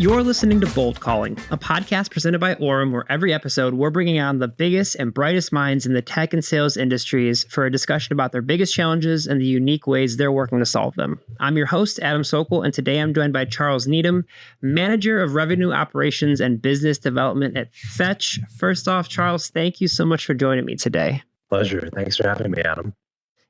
You're listening to Bold Calling, a podcast presented by Orum, where every episode we're bringing on the biggest and brightest minds in the tech and sales industries for a discussion about their biggest challenges and the unique ways they're working to solve them. I'm your host, Adam Sokol, and today I'm joined by Charles Needham, Manager of Revenue Operations and Business Development at Fetch. First off, Charles, thank you so much for joining me today. Pleasure. Thanks for having me, Adam.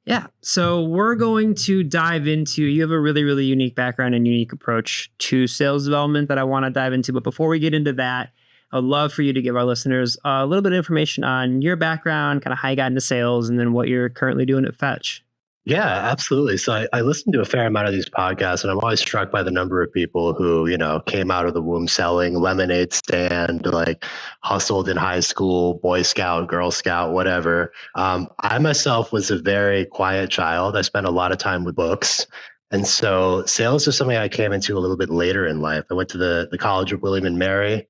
Yeah. So we're going to dive into, you have a really, really unique background and unique approach to sales development that I want to dive into. But before we get into that, I'd love for you to give our listeners a little bit of information on your background, kind of how you got into sales, and then what you're currently doing at Fetch. Yeah, absolutely. So I listen to a fair amount of these podcasts, and I'm always struck by the number of people who, came out of the womb selling lemonade stand, like hustled in high school, Boy Scout, Girl Scout, whatever. I myself was a very quiet child. I spent a lot of time with books. And so sales is something I came into a little bit later in life. I went to the College of William and Mary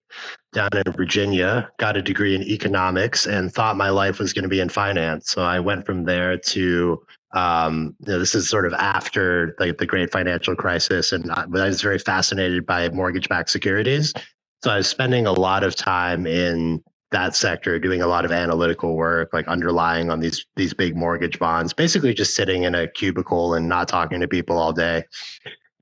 down in Virginia, got a degree in economics, and thought my life was going to be in finance. So I went from there to this is sort of after the great financial crisis, and I was very fascinated by mortgage-backed securities. So I was spending a lot of time in that sector, doing a lot of analytical work, like underlying on these big mortgage bonds, basically just sitting in a cubicle and not talking to people all day.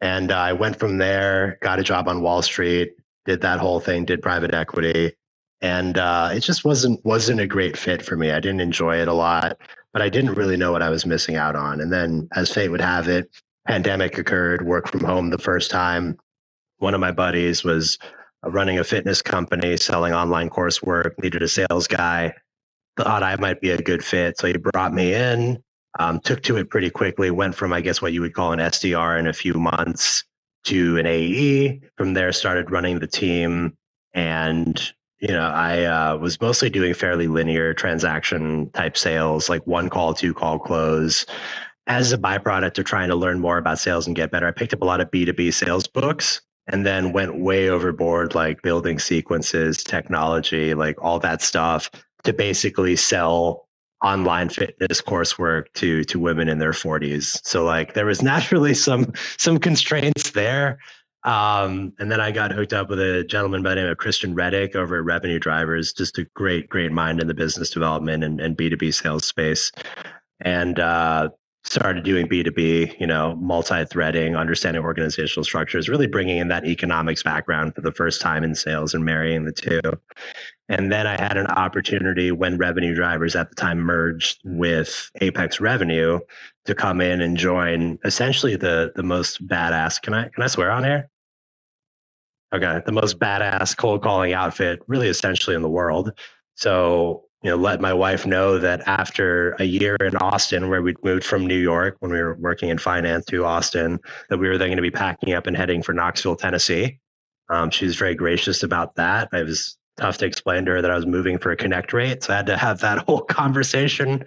And I went from there, got a job on Wall Street, did that whole thing, did private equity, and it just wasn't a great fit for me. I didn't enjoy it a lot, but I didn't really know what I was missing out on. And then, as fate would have it, pandemic occurred, work from home the first time. One of my buddies was running a fitness company, selling online coursework, needed a sales guy, thought I might be a good fit. So he brought me in, took to it pretty quickly, went from, I guess, what you would call an SDR in a few months to an AE. From there, started running the team. And I was mostly doing fairly linear transaction type sales, like 1 call, 2 call close. As a byproduct of trying to learn more about sales and get better, I picked up a lot of B2B sales books and then went way overboard, like building sequences, technology, like all that stuff to basically sell online fitness coursework to women in their 40s. So like there was naturally some constraints there. And then I got hooked up with a gentleman by the name of Christian Reddick over at Revenue Drivers, just a great mind in the business development and B2B sales space. And started doing B2B, multi-threading, understanding organizational structures, really bringing in that economics background for the first time in sales and marrying the two. And then I had an opportunity when Revenue Drivers at the time merged with Apex Revenue to come in and join essentially the most badass, can I swear on here? Okay, the most badass cold calling outfit really essentially in the world. So, let my wife know that after a year in Austin, where we'd moved from New York when we were working in finance to Austin, that we were then going to be packing up and heading for Knoxville, Tennessee. She was very gracious about that. It was tough to explain to her that I was moving for a connect rate. So I had to have that whole conversation,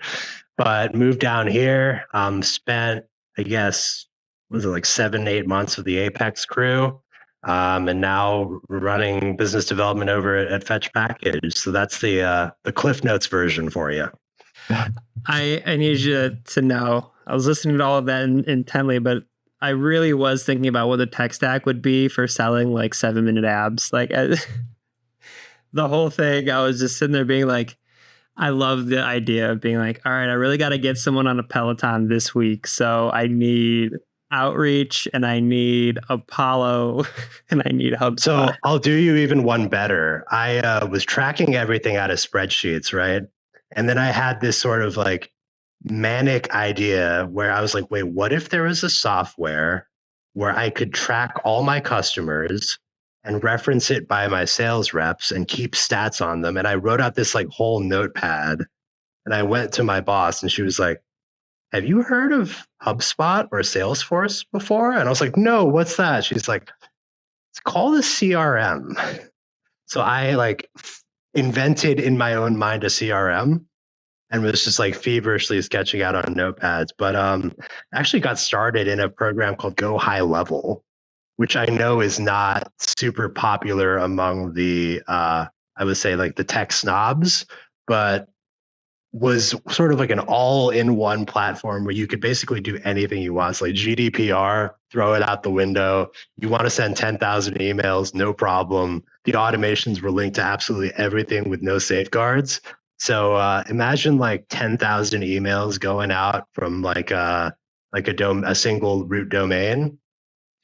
but moved down here, spent, I guess, was it like 7-8 months with the Apex crew. And now running business development over at Fetch Package. So that's the Cliff Notes version for you. I need you to know, I was listening to all of that intently, but I really was thinking about what the tech stack would be for selling like 7-minute abs. Like the whole thing, I was just sitting there being like, I love the idea of being like, all right, I really got to get someone on a Peloton this week. So I need Outreach and I need Apollo and I need HubSpot. So I'll do you even one better. I was tracking everything out of spreadsheets, right? And then I had this sort of like manic idea where I was like, wait, what if there was a software where I could track all my customers and reference it by my sales reps and keep stats on them? And I wrote out this like whole notepad and I went to my boss and she was like, have you heard of HubSpot or Salesforce before? And I was like, no, what's that? She's like, it's called a CRM. So I like invented in my own mind a CRM and was just like feverishly sketching out on notepads. But actually got started in a program called Go High Level, which I know is not super popular among the, I would say like the tech snobs, but was sort of like an all-in-one platform where you could basically do anything you want. It's like GDPR, throw it out the window. You want to send 10,000 emails, no problem. The automations were linked to absolutely everything with no safeguards. So imagine like 10,000 emails going out from like a single root domain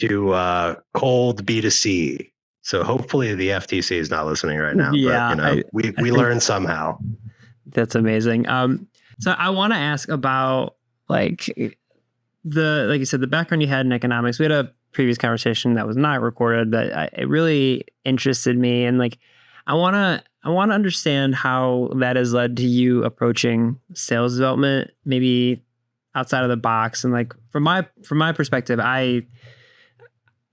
to cold B2C. So hopefully the FTC is not listening right now. Yeah, but we learned somehow. That's amazing. So I want to ask about like you said, the background you had in economics. We had a previous conversation that was not recorded that it really interested me, and like I want to understand how that has led to you approaching sales development, maybe outside of the box. And like from my perspective, I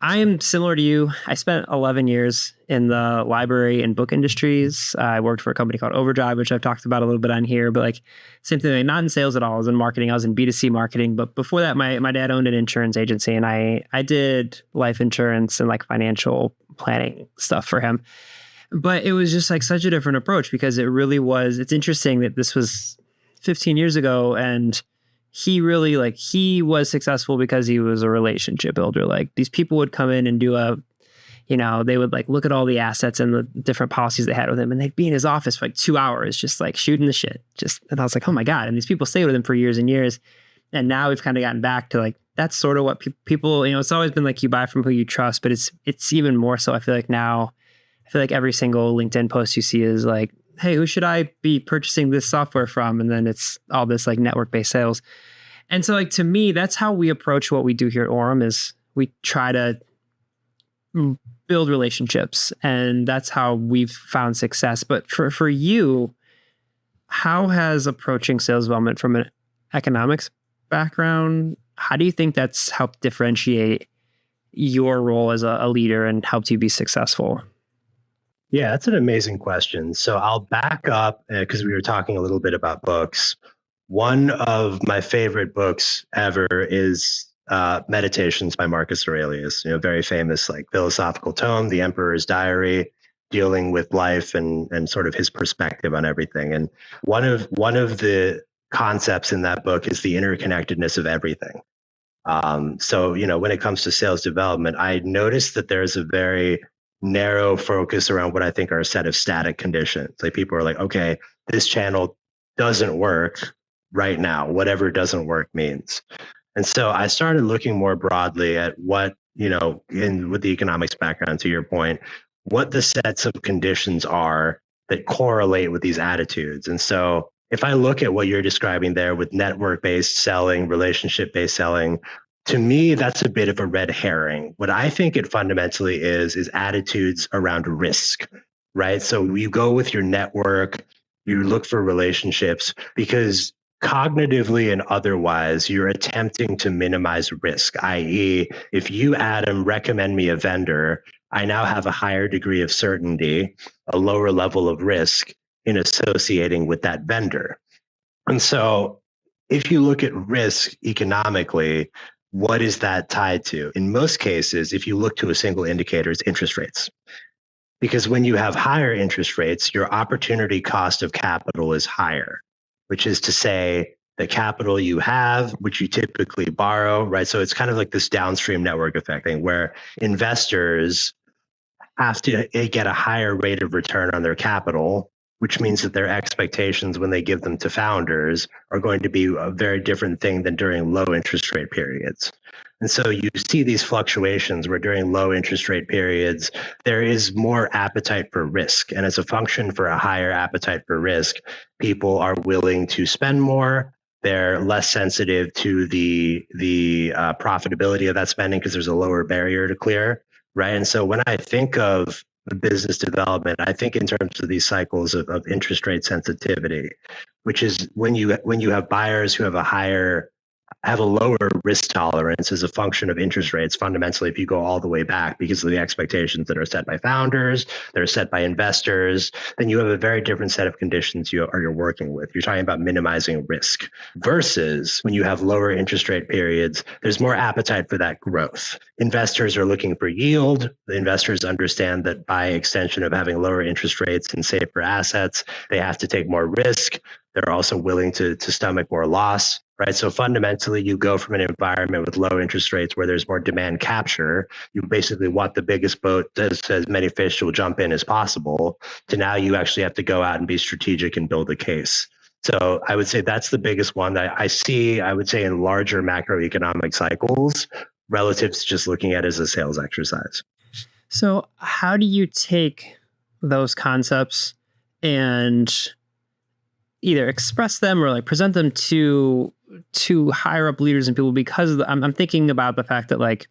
am similar to you. I spent 11 years in the library and book industries. I worked for a company called Overdrive, which I've talked about a little bit on here, but like same thing, like not in sales at all. I was in marketing. I was in B2C marketing. But before that, my dad owned an insurance agency, and I did life insurance and like financial planning stuff for him. But it was just like such a different approach, because it's interesting that this was 15 years ago, and he really he was successful because he was a relationship builder. Like these people would come in and do they would like look at all the assets and the different policies they had with him, and they'd be in his office for like 2 hours, just like shooting the shit. And I was like, oh my God. And these people stayed with him for years and years. And now we've kind of gotten back to like, that's sort of what people, it's always been like you buy from who you trust, but it's even more so. I feel like every single LinkedIn post you see is like, hey, who should I be purchasing this software from? And then it's all this like network-based sales. And so like, to me, that's how we approach what we do here at Orum. Is we try to build relationships, and that's how we've found success. But for you, how has approaching sales development from an economics background, how do you think that's helped differentiate your role as a leader and helped you be successful? Yeah, that's an amazing question. So I'll back up because we were talking a little bit about books. One of my favorite books ever is Meditations by Marcus Aurelius, very famous like philosophical tome, The Emperor's Diary, dealing with life and sort of his perspective on everything. And one of the concepts in that book is the interconnectedness of everything. So when it comes to sales development, I noticed that there's a very narrow focus around what I think are a set of static conditions. Like people are like, okay, this channel doesn't work right now, whatever doesn't work means. And so I started looking more broadly at what, with the economics background, to your point, what the sets of conditions are that correlate with these attitudes. And so if I look at what you're describing there with network-based selling, relationship-based selling, to me, that's a bit of a red herring. What I think it fundamentally is attitudes around risk, right? So you go with your network, you look for relationships because cognitively and otherwise, you're attempting to minimize risk, i.e., if you, Adam, recommend me a vendor, I now have a higher degree of certainty, a lower level of risk in associating with that vendor. And so if you look at risk economically, what is that tied to? In most cases, if you look to a single indicator, it's interest rates. Because when you have higher interest rates, your opportunity cost of capital is higher, which is to say the capital you have, which you typically borrow, right? So it's kind of like this downstream network effect thing where investors have to get a higher rate of return on their capital, which means that their expectations when they give them to founders are going to be a very different thing than during low interest rate periods. And so you see these fluctuations where during low interest rate periods, there is more appetite for risk. And as a function for a higher appetite for risk, people are willing to spend more. They're less sensitive to the profitability of that spending because there's a lower barrier to clear, right? And so when I think of business development, I think in terms of these cycles of interest rate sensitivity, which is when you have buyers who have a lower risk tolerance as a function of interest rates. Fundamentally, if you go all the way back because of the expectations that are set by founders, that are set by investors, then you have a very different set of conditions you're working with. You're talking about minimizing risk versus when you have lower interest rate periods, there's more appetite for that growth. Investors are looking for yield. The investors understand that by extension of having lower interest rates and safer assets, they have to take more risk. They're also willing to stomach more loss, right? So fundamentally, you go from an environment with low interest rates where there's more demand capture. You basically want the biggest boat, as many fish will jump in as possible, to now you actually have to go out and be strategic and build a case. So I would say that's the biggest one that I see, I would say, in larger macroeconomic cycles relative to just looking at it as a sales exercise. So how do you take those concepts and either express them or like present them to higher up leaders and people? Because I'm thinking about the fact that like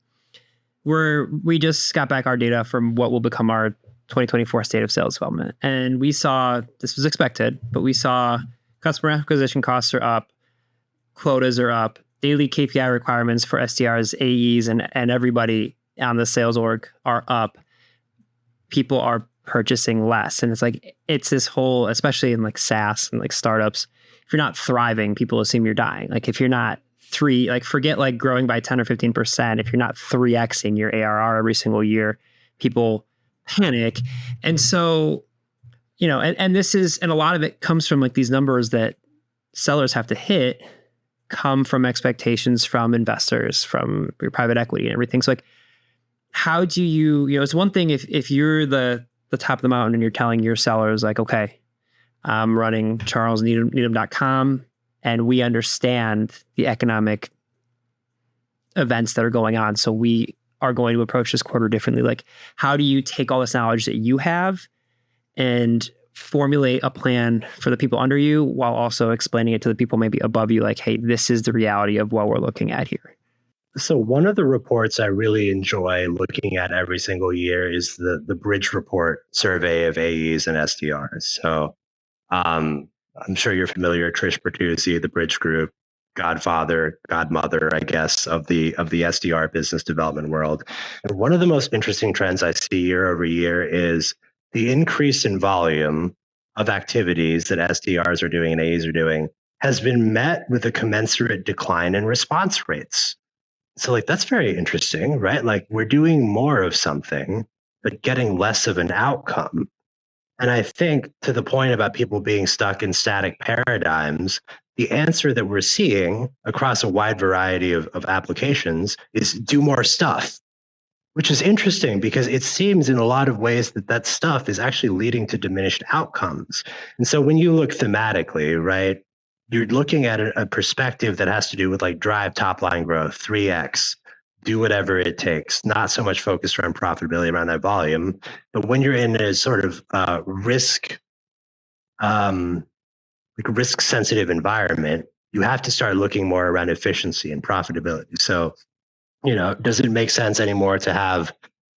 we just got back our data from what will become our 2024 state of sales development, and we saw, this was expected, but we saw customer acquisition costs are up, quotas are up, daily KPI requirements for SDRs, AEs, and everybody on the sales org are up. People are purchasing less. And it's like, it's this whole, especially in like SaaS and like startups, if you're not thriving, people assume you're dying. Like if you're not forget like growing by 10 or 15%, if you're not 3xing your ARR every single year, people panic. And so, and this is, and a lot of it comes from like these numbers that sellers have to hit come from expectations from investors, from your private equity and everything. So like, how do you, it's one thing if you're the top of the mountain and you're telling your sellers like, okay, I'm running charlesneedham.com and we understand the economic events that are going on. So we are going to approach this quarter differently. Like, how do you take all this knowledge that you have and formulate a plan for the people under you while also explaining it to the people maybe above you? Like, hey, this is the reality of what we're looking at here. So one of the reports I really enjoy looking at every single year is the Bridge Report survey of AEs and SDRs. So I'm sure you're familiar, Trish Bertuzzi, the Bridge Group, godfather, godmother, I guess, of the SDR business development world. And one of the most interesting trends I see year over year is the increase in volume of activities that SDRs are doing and AEs are doing has been met with a commensurate decline in response rates. So like, that's very interesting, right? Like we're doing more of something, but getting less of an outcome. And I think to the point about people being stuck in static paradigms, the answer that we're seeing across a wide variety of applications is do more stuff, which is interesting because it seems in a lot of ways that stuff is actually leading to diminished outcomes. And so when you look thematically, right, you're looking at a perspective that has to do with like drive top line growth, 3x, do whatever it takes, not so much focused around profitability around that volume. But when you're in a sort of risk sensitive environment, you have to start looking more around efficiency and profitability. So, does it make sense anymore to have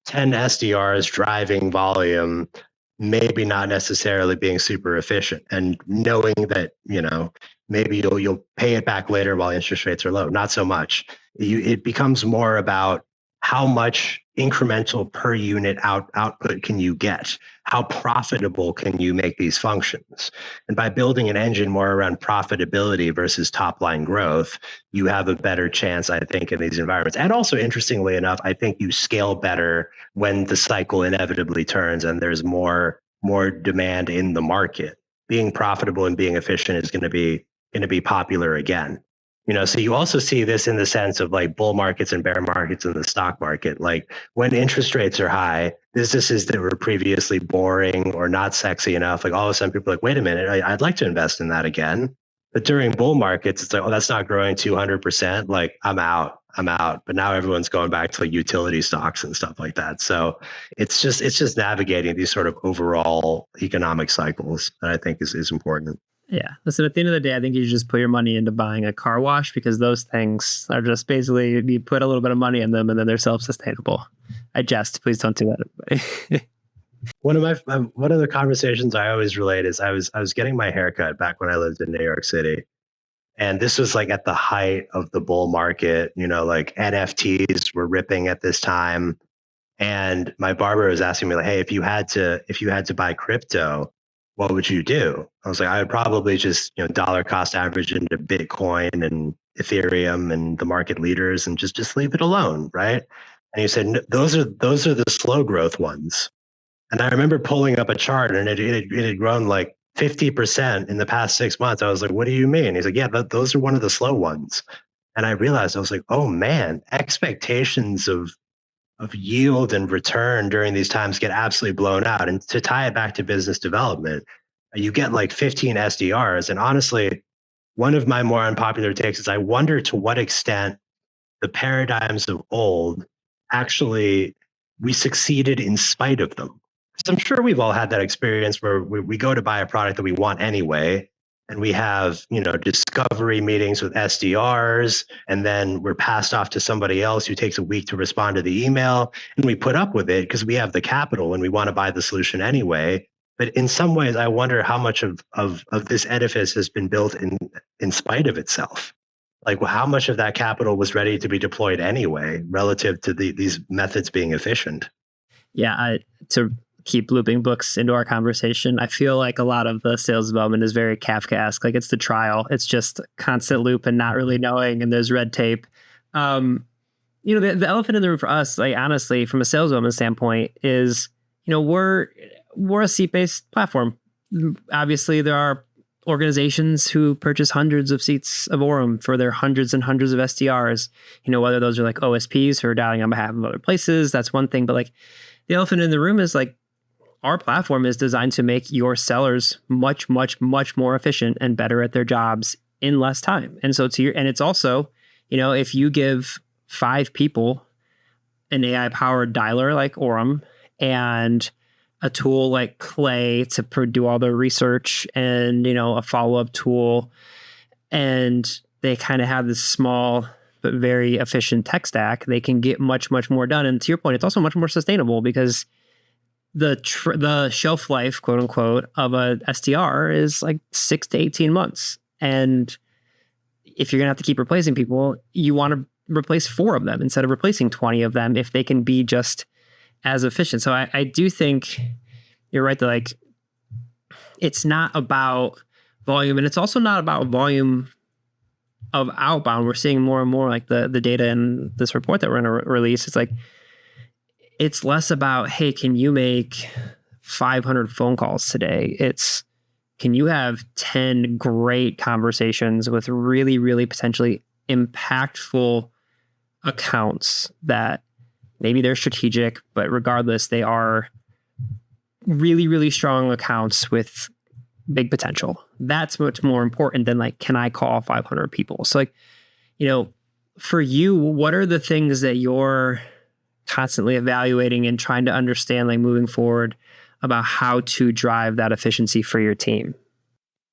10 SDRs driving volume, maybe not necessarily being super efficient, and knowing that, maybe you'll pay it back later while interest rates are low? Not so much. It becomes more about how much incremental per unit output can you get? How profitable can you make these functions? And by building an engine more around profitability versus top line growth, you have a better chance, I think, in these environments. And also, interestingly enough, I think you scale better when the cycle inevitably turns and there's more demand in the market. Being profitable and being efficient is going to be popular again. So you also see this in the sense of like bull markets and bear markets in the stock market. Like when interest rates are high, businesses that were previously boring or not sexy enough, like all of a sudden people are like, wait a minute, I'd like to invest in that again. But during bull markets, it's like, oh, that's not growing 200%. Like I'm out. But now everyone's going back to like utility stocks and stuff like that. So it's just navigating these sort of overall economic cycles that I think is important. Yeah. Listen, at the end of the day, I think you should just put your money into buying a car wash because those things are just basically, you put a little bit of money in them and then they're self-sustainable. I jest. Please don't do that, everybody. One of the conversations I always relate is I was getting my haircut back when I lived in New York City. And this was like at the height of the bull market, like NFTs were ripping at this time. And my barber was asking me like, hey, if you had to buy crypto, what would you do? I was like, I would probably just, dollar cost average into Bitcoin and Ethereum and the market leaders and just leave it alone. Right. And he said, those are the slow growth ones. And I remember pulling up a chart and it had grown like 50% in the past 6 months. I was like, what do you mean? He's like, yeah, but those are one of the slow ones. And I realized, I was like, oh man, expectations of yield and return during these times get absolutely blown out. And to tie it back to business development, you get like 15 SDRs. And honestly, one of my more unpopular takes is I wonder to what extent the paradigms of old actually we succeeded in spite of them. So I'm sure we've all had that experience where we go to buy a product that we want anyway, and we have, discovery meetings with SDRs, and then we're passed off to somebody else who takes a week to respond to the email, and we put up with it because we have the capital and we want to buy the solution anyway. But in some ways, I wonder how much of this edifice has been built in spite of itself. Like, how much of that capital was ready to be deployed anyway, relative to these methods being efficient? Yeah, to keep looping books into our conversation, I feel like a lot of the sales development is very Kafkaesque. Like, it's the trial. It's just constant loop and not really knowing, and there's red tape. The elephant in the room for us, like, honestly, from a sales development standpoint, is, we're a seat-based platform. Obviously, there are organizations who purchase hundreds of seats of Orum for their hundreds and hundreds of SDRs. Whether those are like OSPs who are dialing on behalf of other places, that's one thing. But like, the elephant in the room is like, our platform is designed to make your sellers much, much, much more efficient and better at their jobs in less time. And so and it's also, if you give 5 people an AI powered dialer like Orum and a tool like Clay to do all the research, and, a follow-up tool, and they kind of have this small but very efficient tech stack, they can get much, much more done. And to your point, it's also much more sustainable because the shelf life, quote unquote, of a SDR is like 6 to 18 months. And if you're going to have to keep replacing people, you want to replace 4 of them instead of replacing 20 of them if they can be just as efficient. So I do think you're right that, like, it's not about volume, and it's also not about volume of outbound. We're seeing more and more, like, the data in this report that we're going to release. It's like, it's less about, hey, can you make 500 phone calls today? It's, can you have 10 great conversations with really, really potentially impactful accounts that maybe they're strategic, but regardless, they are really, really strong accounts with big potential. That's much more important than, like, can I call 500 people? So, like, for you, what are the things that you're constantly evaluating and trying to understand, like, moving forward, about how to drive that efficiency for your team?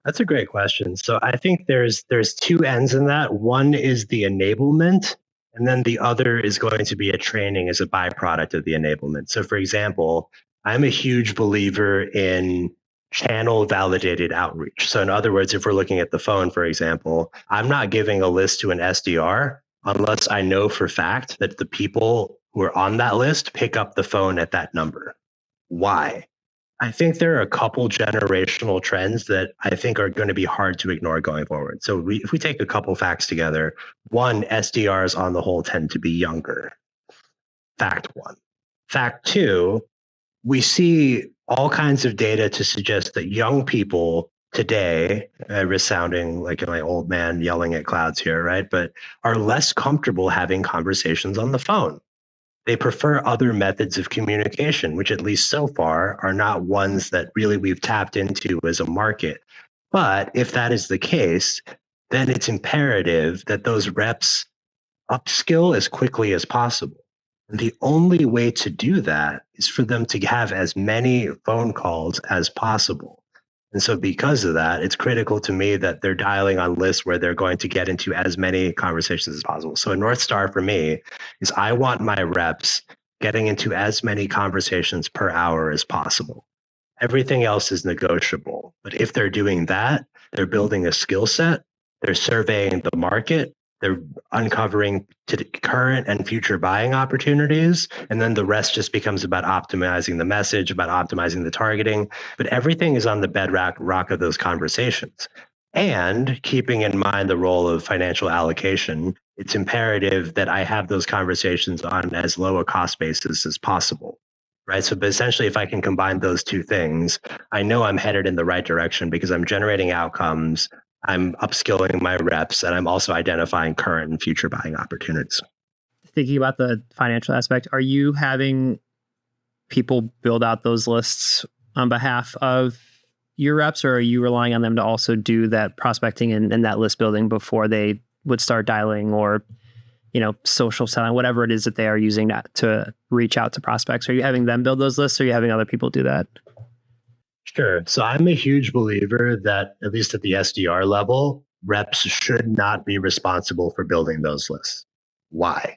That's a great question. So I think there's 2 ends in that. One is the enablement, and then the other is going to be a training as a byproduct of the enablement. So, for example, I'm a huge believer in channel validated outreach. So in other words, if we're looking at the phone, for example, I'm not giving a list to an SDR unless I know for fact that the people who are on that list pick up the phone at that number. Why? I think there are a couple generational trends that I think are going to be hard to ignore going forward. So if we take a couple facts together, one, SDRs on the whole tend to be younger. Fact 1. Fact 2, we see all kinds of data to suggest that young people today, I risk sounding like an old man yelling at clouds here, right? But are less comfortable having conversations on the phone. They prefer other methods of communication, which, at least so far, are not ones that really we've tapped into as a market. But if that is the case, then it's imperative that those reps upskill as quickly as possible. And the only way to do that is for them to have as many phone calls as possible. And so because of that, it's critical to me that they're dialing on lists where they're going to get into as many conversations as possible. So a North Star for me is I want my reps getting into as many conversations per hour as possible. Everything else is negotiable. But if they're doing that, they're building a skill set, they're surveying the market, they're uncovering current and future buying opportunities. And then the rest just becomes about optimizing the message, about optimizing the targeting. But everything is on the bedrock of those conversations. And keeping in mind the role of financial allocation, it's imperative that I have those conversations on as low a cost basis as possible. right? So but essentially, if I can combine those two things, I know I'm headed in the right direction because I'm generating outcomes, I'm upskilling my reps, and I'm also identifying current and future buying opportunities. Thinking about the financial aspect, are you having people build out those lists on behalf of your reps, or are you relying on them to also do that prospecting and that list building before they would start dialing or, social selling, whatever it is that they are using to reach out to prospects? Are you having them build those lists, or are you having other people do that? Sure. So I'm a huge believer that, at least at the SDR level, reps should not be responsible for building those lists. Why?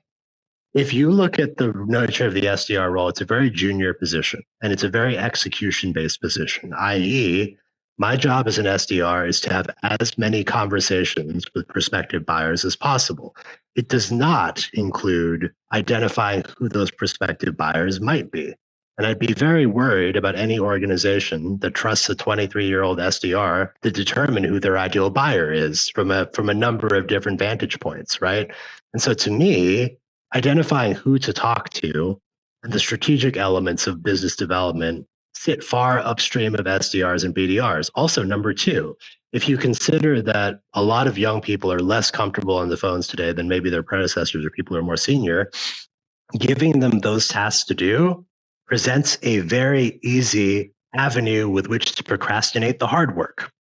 If you look at the nature of the SDR role, it's a very junior position and it's a very execution based position, i.e., my job as an SDR is to have as many conversations with prospective buyers as possible. It does not include identifying who those prospective buyers might be. And I'd be very worried about any organization that trusts a 23-year-old SDR to determine who their ideal buyer is from a number of different vantage points, right? And so to me, identifying who to talk to and the strategic elements of business development sit far upstream of SDRs and BDRs. Also, number two, if you consider that a lot of young people are less comfortable on the phones today than maybe their predecessors or people who are more senior, giving them those tasks to do presents a very easy avenue with which to procrastinate the hard work,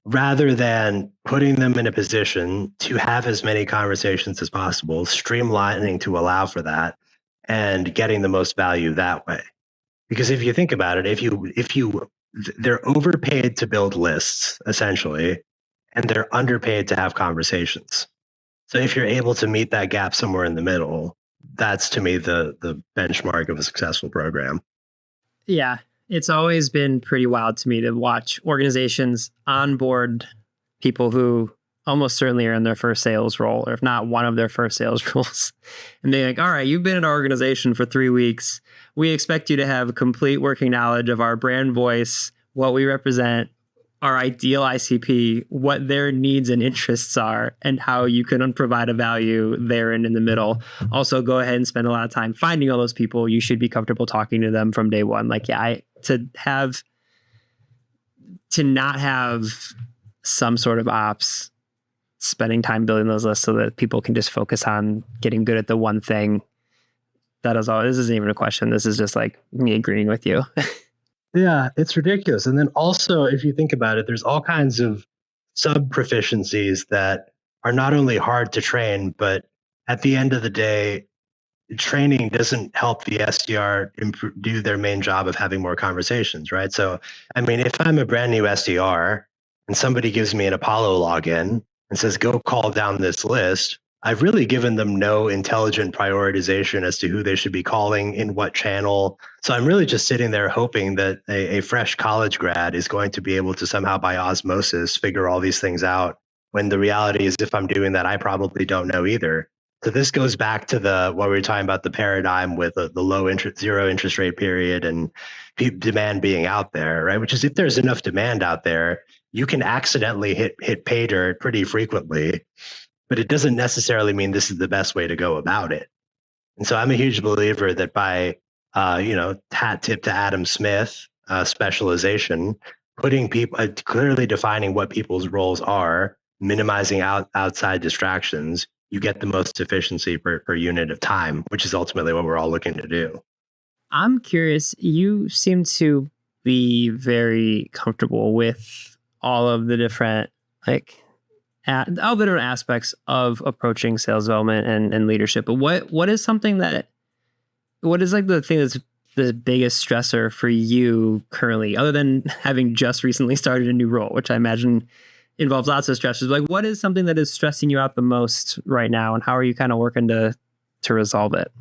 rather than putting them in a position to have as many conversations as possible, streamlining to allow for that, and getting the most value that way. Because if you think about it, they're overpaid to build lists, essentially, and they're underpaid to have conversations. So if you're able to meet that gap somewhere in the middle, that's to me the benchmark of a successful program. Yeah, it's always been pretty wild to me to watch organizations onboard people who almost certainly are in their first sales role, or if not one of their first sales roles. And they're like, all right, you've been in our organization for 3 weeks. We expect you to have complete working knowledge of our brand voice, what we represent, our ideal ICP, what their needs and interests are, and how you can provide a value there and in the middle. Also, go ahead and spend a lot of time finding all those people. You should be comfortable talking to them from day one. Like, yeah, to not have some sort of ops spending time building those lists so that people can just focus on getting good at the one thing. That is all. This isn't even a question. This is just like me agreeing with you. Yeah, it's ridiculous. And then also, if you think about it, there's all kinds of sub proficiencies that are not only hard to train, but at the end of the day, training doesn't help the SDR do their main job of having more conversations, right? So, I mean, if I'm a brand new SDR and somebody gives me an Apollo login and says, go call down this list, I've really given them no intelligent prioritization as to who they should be calling in what channel. So I'm really just sitting there hoping that a fresh college grad is going to be able to somehow by osmosis figure all these things out, when the reality is if I'm doing that, I probably don't know either. So this goes back to what we were talking about, the paradigm with the low interest, zero interest rate period and demand being out there, right? Which is, if there's enough demand out there, you can accidentally hit pay dirt pretty frequently, but it doesn't necessarily mean this is the best way to go about it. And so I'm a huge believer that by, hat tip to Adam Smith, specialization, putting people, clearly defining what people's roles are, minimizing outside distractions, you get the most efficiency per unit of time, which is ultimately what we're all looking to do. I'm curious, you seem to be very comfortable with all of the different, all the different aspects of approaching sales development and leadership. But what is the thing that's the biggest stressor for you currently, other than having just recently started a new role, which I imagine involves lots of stressors? Like, what is something that is stressing you out the most right now, and how are you kind of working to resolve it?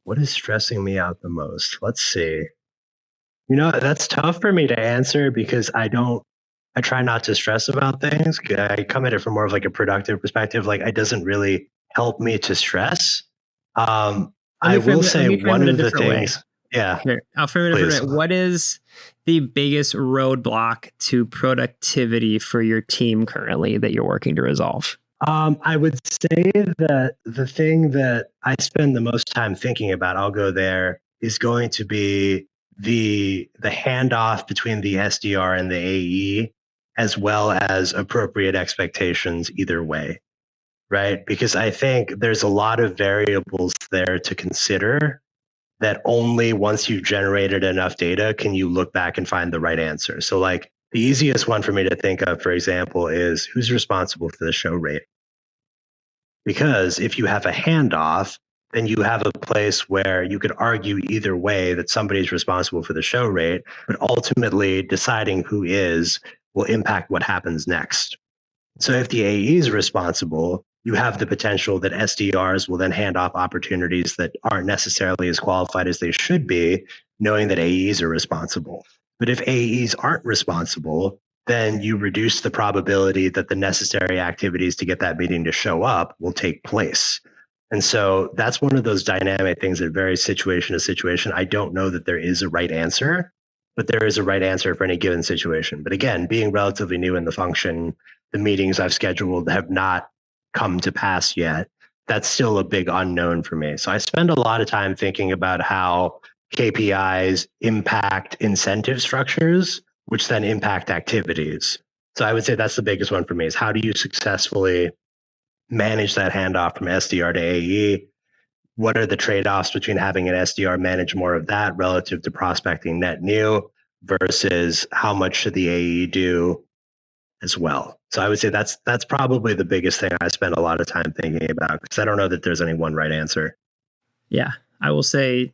What is stressing me out the most? Let's see. That's tough for me to answer because I try not to stress about things. I come at it from more of like a productive perspective. Like, it doesn't really help me to stress. I will say one of the things. Yeah. Here, I'll frame it a different way. What is the biggest roadblock to productivity for your team currently that you're working to resolve? I would say that the thing that I spend the most time thinking about, I'll go there, is going to be the handoff between the SDR and the AE, as well as appropriate expectations either way, right? Because I think there's a lot of variables there to consider that only once you've generated enough data can you look back and find the right answer. So like the easiest one for me to think of, for example, is who's responsible for the show rate? Because if you have a handoff, then you have a place where you could argue either way that somebody's responsible for the show rate, but ultimately deciding who is will impact what happens next. So if the AE is responsible, you have the potential that SDRs will then hand off opportunities that aren't necessarily as qualified as they should be, knowing that AEs are responsible. But if AEs aren't responsible, then you reduce the probability that the necessary activities to get that meeting to show up will take place. And so that's one of those dynamic things that varies situation to situation. I don't know that there is a right answer, but there is a right answer for any given situation. But again, being relatively new in the function, the meetings I've scheduled have not come to pass yet. That's still a big unknown for me. So I spend a lot of time thinking about how KPIs impact incentive structures, which then impact activities. So I would say that's the biggest one for me is how do you successfully manage that handoff from SDR to AE? What are the trade-offs between having an SDR manage more of that relative to prospecting net new versus how much should the AE do as well? So I would say that's probably the biggest thing I spend a lot of time thinking about because I don't know that there's any one right answer. Yeah, I will say,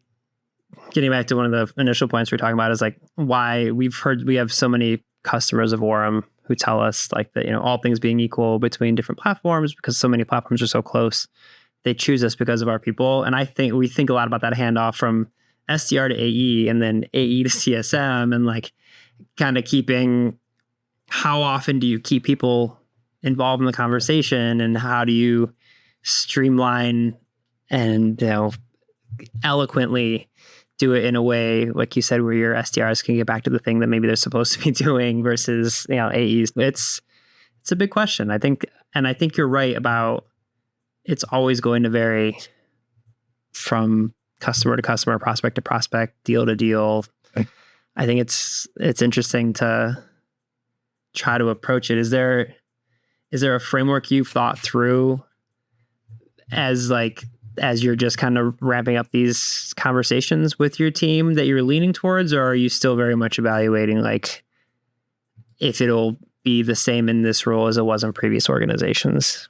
getting back to one of the initial points we're talking about is like why we have so many customers of Orum who tell us like that, all things being equal between different platforms, because so many platforms are so close, they choose us because of our people. And I think we think a lot about that handoff from SDR to AE and then AE to CSM and like kind of keeping, how often do you keep people involved in the conversation and how do you streamline and eloquently do it in a way, like you said, where your SDRs can get back to the thing that maybe they're supposed to be doing versus AEs. It's a big question, I think. And I think you're right about it's always going to vary from customer to customer, prospect to prospect, deal to deal. Okay. I think it's interesting to try to approach it. Is there a framework you've thought through as you're just kind of ramping up these conversations with your team that you're leaning towards, or are you still very much evaluating like if it'll be the same in this role as it was in previous organizations?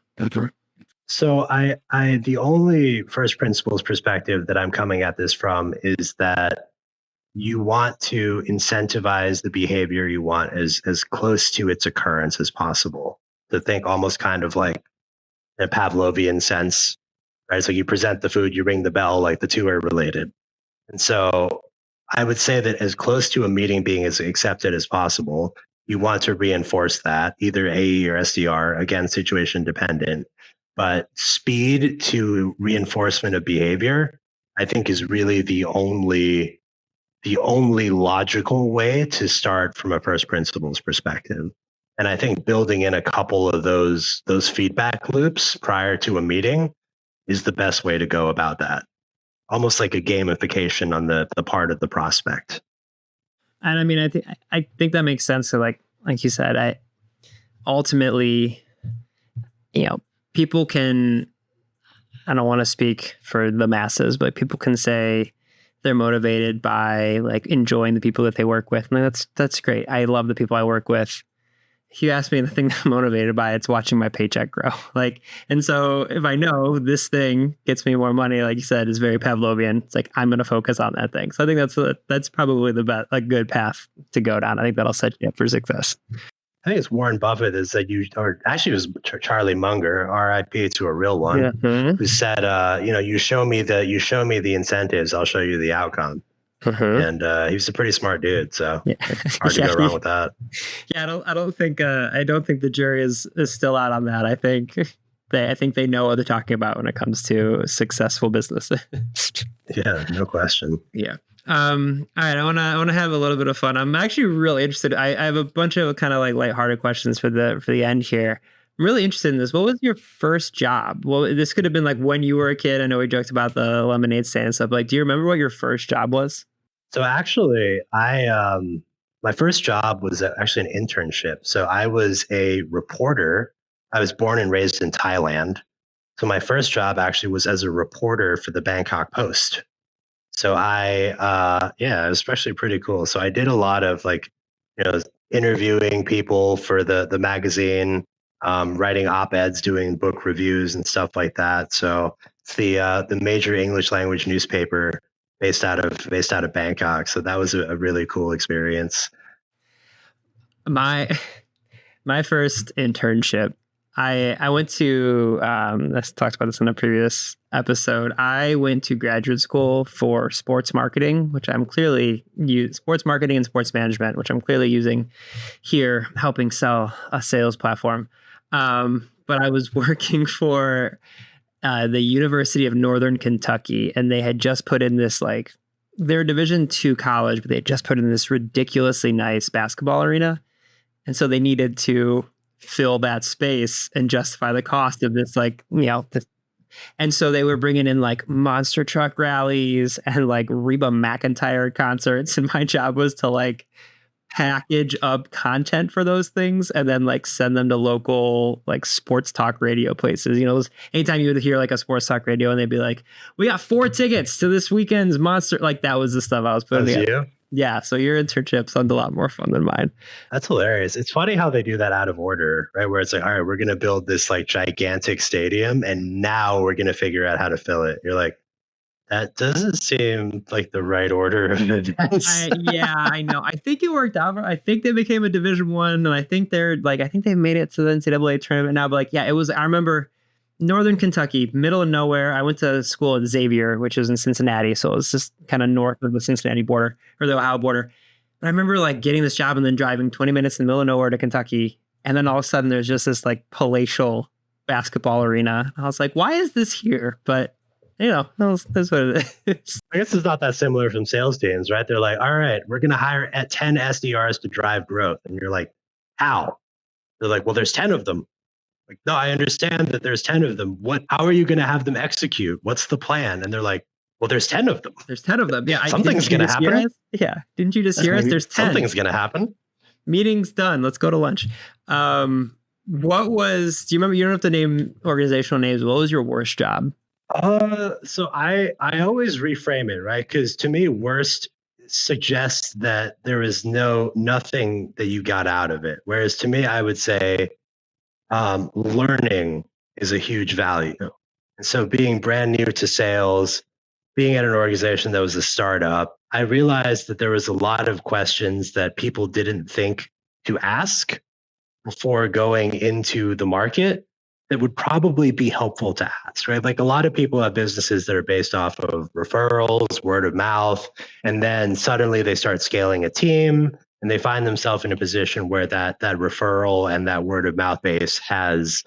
So I the only first principles perspective that I'm coming at this from is that you want to incentivize the behavior you want as close to its occurrence as possible. To think almost kind of like in a Pavlovian sense, right? So you present the food, you ring the bell, like the two are related. And so I would say that as close to a meeting being as accepted as possible, you want to reinforce that, either AE or SDR, again, situation dependent. But speed to reinforcement of behavior, I think, is really the only logical way to start from a first principles perspective. And I think building in a couple of those feedback loops prior to a meeting is the best way to go about that. Almost like a gamification on the part of the prospect. And I mean, I think that makes sense. So like you said, I ultimately, people can, I don't want to speak for the masses, but people can say they're motivated by like enjoying the people that they work with. And that's great. I love the people I work with. If you ask me the thing I'm motivated by, it's watching my paycheck grow. And so if I know this thing gets me more money, like you said, is very Pavlovian, it's like, I'm going to focus on that thing. So I think that's probably the best, a good path to go down. I think that'll set you up for success. I think it's Warren Buffett or actually it was Charlie Munger, RIP to a real one, who said, you show me the incentives, I'll show you the outcome. And he was a pretty smart dude, so hard to go wrong with that. Yeah, I don't think the jury is still out on that. I think they know what they're talking about when it comes to successful businesses. Yeah, no question. Yeah. All right, I want to have a little bit of fun. I'm actually really interested. I have a bunch of kind of like lighthearted questions for the end here. I'm really interested in this. What was your first job? Well, this could have been like when you were a kid. I know we joked about the lemonade stand and stuff. Like, do you remember what your first job was? So actually, I my first job was actually an internship. So I was a reporter. I was born and raised in Thailand. So my first job actually was as a reporter for the Bangkok Post. So yeah, it was especially pretty cool. So I did a lot of like, you know, interviewing people for the magazine, writing op-eds, doing book reviews and stuff like that. So it's the major English language newspaper based out of Bangkok. So that was a really cool experience. My my first internship. I went to I talked about this in a previous episode. I went to graduate school for sports marketing, which I'm clearly sports marketing and sports management, which I'm clearly using here, helping sell a sales platform. But I was working for the University of Northern Kentucky, and they had just put in this like their Division II college, but they had just put in this ridiculously nice basketball arena, and so they needed to fill that space and justify the cost of this, like and so they were bringing in like monster truck rallies and like Reba McEntire concerts, and my job was to like package up content for those things and then like send them to local like sports talk radio places. Anytime you would hear like a sports talk radio and they'd be like, we got 4 tickets to this weekend's monster, like that was the stuff I was putting together. Yeah, so your internship sounds a lot more fun than mine. That's hilarious. It's funny how they do that out of order, right? Where it's like, all right, we're going to build this like gigantic stadium and now we're going to figure out how to fill it. You're like, that doesn't seem like the right order of events. Yeah, I know. I think it worked out. I think they became a Division I, and I think they made it to the NCAA tournament now. But like, yeah, it was. I remember Northern Kentucky, middle of nowhere. I went to school at Xavier, which is in Cincinnati, so it was just kind of north of the Cincinnati border or the Ohio border. But I remember like getting this job and then driving 20 minutes in the middle of nowhere to Kentucky, and then all of a sudden there's just this like palatial basketball arena. I was like, why is this here? But that's what it is. I guess it's not that similar from sales teams, right? They're like, all right, we're going to hire at 10 SDRs to drive growth. And you're like, how? They're like, well, there's 10 of them. Like, no, I understand that there's 10 of them. How are you going to have them execute? What's the plan? And they're like, well, there's 10 of them. There's 10 of them. Yeah. Something's going to happen. Yeah. Didn't you just hear us? There's 10. Something's going to happen. Meeting's done. Let's go to lunch. Do you remember, you don't have to name organizational names. What was your worst job? So I always reframe it, right? Because to me, worst suggests that there is nothing that you got out of it. Whereas to me, I would say learning is a huge value. And so being brand new to sales, being at an organization that was a startup, I realized that there was a lot of questions that people didn't think to ask before going into the market that would probably be helpful to ask, right? Like a lot of people have businesses that are based off of referrals, word of mouth, and then suddenly they start scaling a team and they find themselves in a position where that referral and that word of mouth base has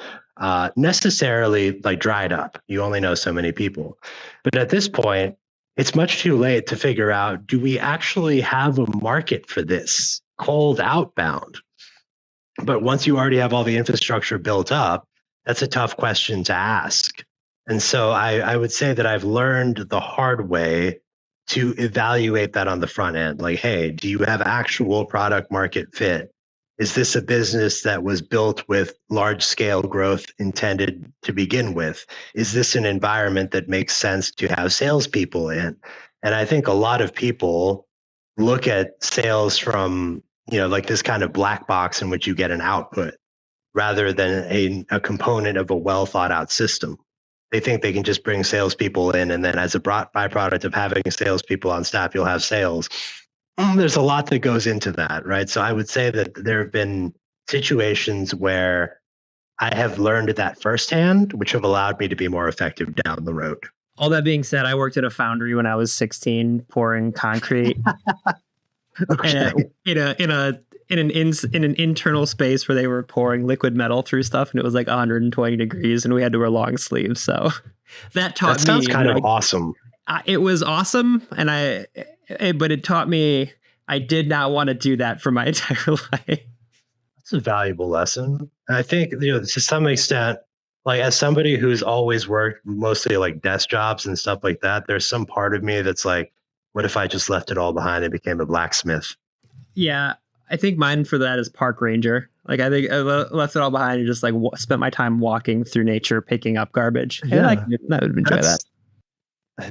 necessarily like dried up. You only know so many people. But at this point, it's much too late to figure out, do we actually have a market for this cold outbound? But once you already have all the infrastructure built up, that's a tough question to ask. And so I would say that I've learned the hard way to evaluate that on the front end. Like, hey, do you have actual product market fit? Is this a business that was built with large scale growth intended to begin with? Is this an environment that makes sense to have salespeople in? And I think a lot of people look at sales from, like this kind of black box in which you get an output, rather than a component of a well thought out system. They think they can just bring salespeople in, and then as a byproduct of having salespeople on staff, you'll have sales. There's a lot that goes into that, right? So I would say that there have been situations where I have learned that firsthand, which have allowed me to be more effective down the road. All that being said, I worked at a foundry when I was 16, pouring concrete. Okay. in an internal space where they were pouring liquid metal through stuff, and it was like 120 degrees, and we had to wear long sleeves. So that taught me. That sounds kind of awesome. It was awesome, but it taught me I did not want to do that for my entire life. It's a valuable lesson. And I think, to some extent, like as somebody who's always worked mostly like desk jobs and stuff like that, there's some part of me that's like, what if I just left it all behind and became a blacksmith? Yeah, I think mine for that is park ranger. Like I think I left it all behind and just like spent my time walking through nature, picking up garbage. And Yeah, I would enjoy that.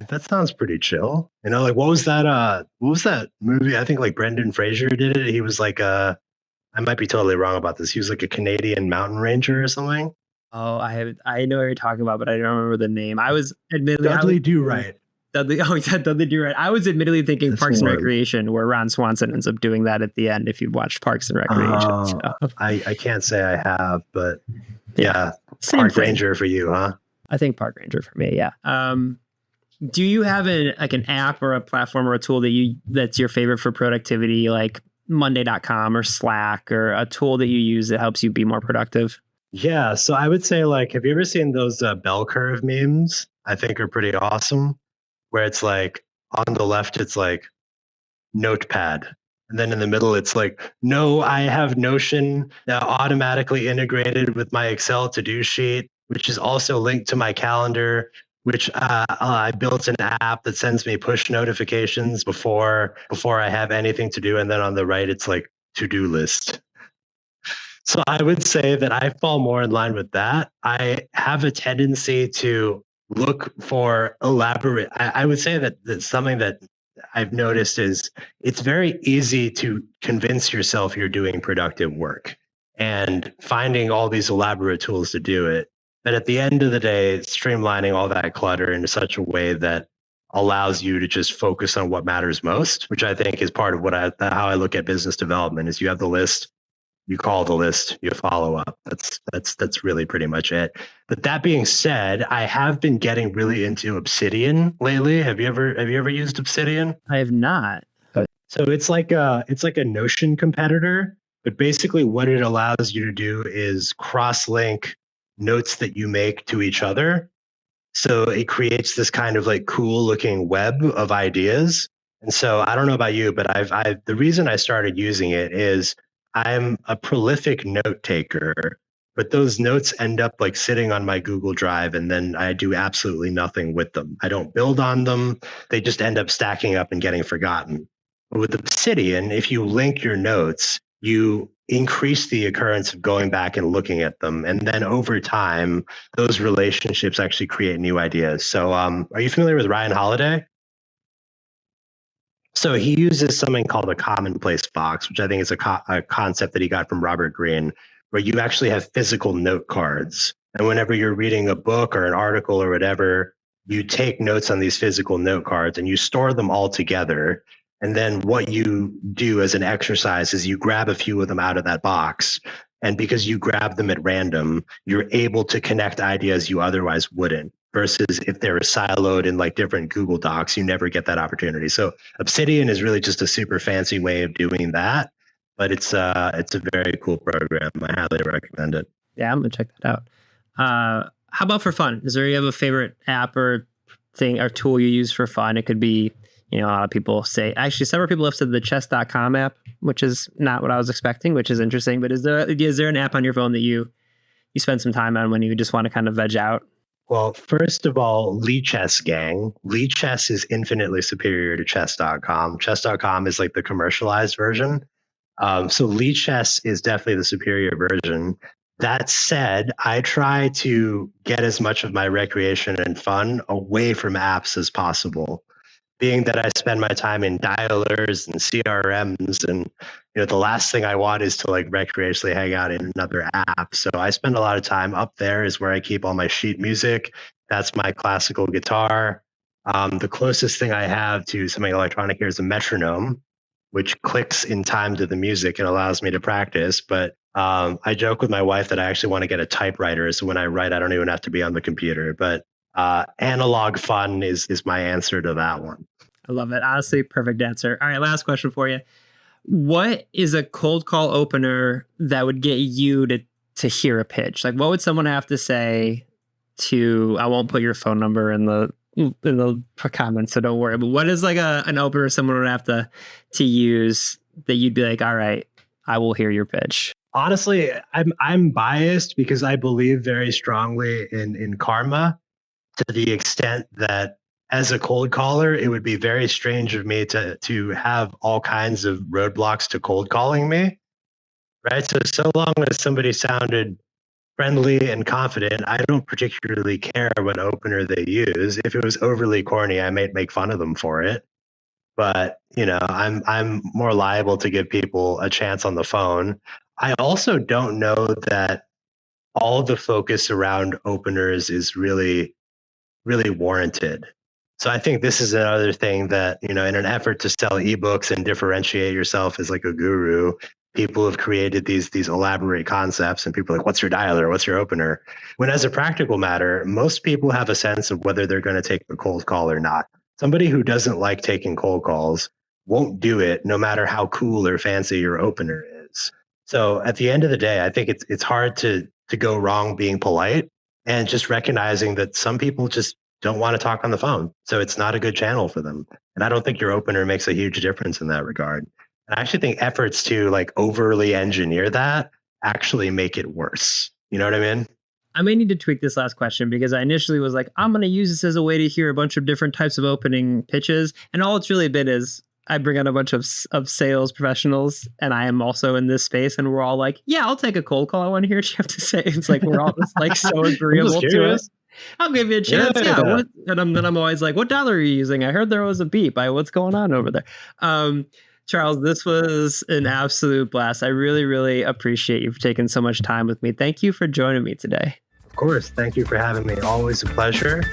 That sounds pretty chill. Like what was that movie? I think like Brendan Fraser did it. He was like I might be totally wrong about this. He was like a Canadian mountain ranger or something. Oh, I know what you're talking about, but I don't remember the name. I was admittedly Dudley Do Right. Dudley, oh, yeah, Dudley Do Right. I was admittedly thinking That's Parks and one. Recreation, where Ron Swanson ends up doing that at the end. If you've watched Parks and Recreation, so. I can't say I have, but yeah, Same Park thing. Ranger for you, huh? I think Park Ranger for me. Yeah. Do you have an app or a platform or a tool that's your favorite for productivity, like Monday.com or Slack, or a tool that you use that helps you be more productive? Yeah, so I would say like, have you ever seen those bell curve memes? I think are pretty awesome. Where it's like on the left, it's like Notepad, and then in the middle, it's like, no, I have Notion now automatically integrated with my Excel to-do sheet, which is also linked to my calendar, which I built an app that sends me push notifications before I have anything to do. And then on the right, it's like to-do list. So I would say that I fall more in line with that. I have a tendency to look for elaborate. I would say that that's something that I've noticed is it's very easy to convince yourself you're doing productive work and finding all these elaborate tools to do it. But at the end of the day, streamlining all that clutter in such a way that allows you to just focus on what matters most, which I think is part of how I look at business development is you have the list, you call the list, you follow up. That's really pretty much it. But that being said, I have been getting really into Obsidian lately. Have you ever used Obsidian? I have not. So it's like a Notion competitor, but basically what it allows you to do is cross-link notes that you make to each other. So it creates this kind of like cool looking web of ideas. And so I don't know about you, but the reason I started using it is I'm a prolific note taker, but those notes end up like sitting on my Google Drive and then I do absolutely nothing with them. I don't build on them. They just end up stacking up and getting forgotten. But with Obsidian, if you link your notes, you increase the occurrence of going back and looking at them. And then over time, those relationships actually create new ideas. So are you familiar with Ryan Holiday? So he uses something called a commonplace box, which I think is a concept that he got from Robert Greene, where you actually have physical note cards. And whenever you're reading a book or an article or whatever, you take notes on these physical note cards and you store them all together. And then what you do as an exercise is you grab a few of them out of that box. And because you grab them at random, you're able to connect ideas you otherwise wouldn't. Versus if they're siloed in like different Google Docs, you never get that opportunity. So Obsidian is really just a super fancy way of doing that, but it's a very cool program. I highly recommend it. Yeah, I'm gonna check that out. How about for fun? You have a favorite app or thing or tool you use for fun? It could be, a lot of people say, actually, several people have said the chess.com app, which is not what I was expecting, which is interesting. But is there an app on your phone that you spend some time on when you just want to kind of veg out? Well, first of all, Chess gang. Chess is infinitely superior to chess.com. Chess.com is like the commercialized version. So Chess is definitely the superior version. That said, I try to get as much of my recreation and fun away from apps as possible. Being that I spend my time in dialers and CRMs, and the last thing I want is to like recreationally hang out in another app. So I spend a lot of time up there is where I keep all my sheet music. That's my classical guitar. The closest thing I have to something electronic here is a metronome, which clicks in time to the music and allows me to practice. But I joke with my wife that I actually want to get a typewriter. So when I write, I don't even have to be on the computer. But analog fun is my answer to that one. I love it. Honestly, perfect answer. All right, last question for you. What is a cold call opener that would get you to hear a pitch? Like, what would someone have to say to? I won't put your phone number in the comments, so don't worry. But what is like an opener someone would have to use that you'd be like, all right, I will hear your pitch? Honestly, I'm biased because I believe very strongly in karma, to the extent that as a cold caller, it would be very strange of me to have all kinds of roadblocks to cold calling me. Right. So long as somebody sounded friendly and confident, I don't particularly care what opener they use. If it was overly corny, I might make fun of them for it. But I'm more liable to give people a chance on the phone. I also don't know that all the focus around openers is really warranted. So I think this is another thing that, in an effort to sell ebooks and differentiate yourself as like a guru, people have created these elaborate concepts, and people are like, what's your dialer? What's your opener? When as a practical matter, most people have a sense of whether they're going to take a cold call or not. Somebody who doesn't like taking cold calls won't do it no matter how cool or fancy your opener is. So at the end of the day, I think it's hard to go wrong being polite, and just recognizing that some people just don't want to talk on the phone. So it's not a good channel for them. And I don't think your opener makes a huge difference in that regard. And I actually think efforts to like overly engineer that actually make it worse. You know what I mean? I may need to tweak this last question because I initially was like, I'm going to use this as a way to hear a bunch of different types of opening pitches. And all it's really been is I bring on a bunch of sales professionals, and I am also in this space, and we're all like, yeah, I'll take a cold call. I want to hear what you have to say. It's like, we're all just like so agreeable to it. I'll give you a chance. Yeah. What? And then I'm always like, what dollar are you using? I heard there was a beep. What's going on over there? Charles, this was an absolute blast. I really, really appreciate you for taking so much time with me. Thank you for joining me today. Of course. Thank you for having me. Always a pleasure.